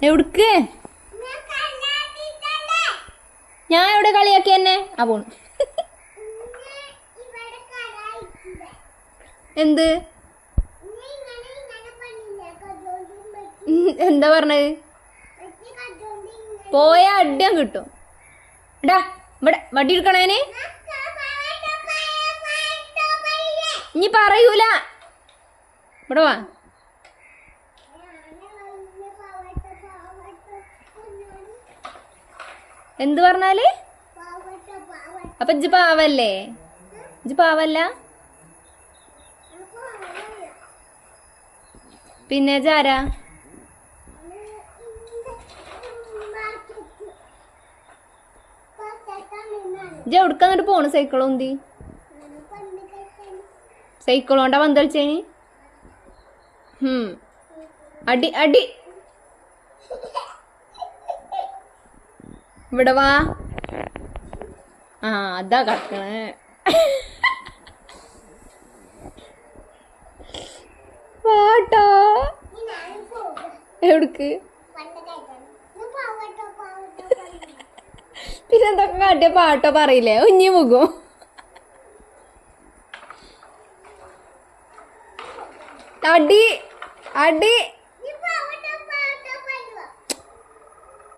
എവിടുക്ക്? ഞാൻ എവിടെ കളിയാക്കി എന്നെ? ആ പോണു. എന്ത്? എന്താ പറഞ്ഞത്? പോയ അടിയാൻ കിട്ടും. എടാ ഇവിടെ വടി എടുക്കണേന് ഇനി പറയൂല. ഇവിടെ വാ. എന്ത് പറഞ്ഞാല്? അപ്പൊ ഇജ്ജ് പാവല്ലേ? ഇജ്ജ് പാവല്ല? പിന്നെ ജാരാ? ഇജ്ജ് എവിടുക്ക എന്നിട്ട് പോണു? സൈക്കിളോ എന്തി? സൈക്കിളോണ്ടാ പന്ത് കളിച്ചേന്? അടി അടി. ഇവിടെ വാ. ആ അതാ കിടക്കണേ. പാട്ടോ എവിടക്ക്? പിന്നെ എന്തൊക്കെ കാട്ടിയ പാട്ടോ പറയില്ലേ? ഉഞ്ഞി മുഖം. അടി അടി.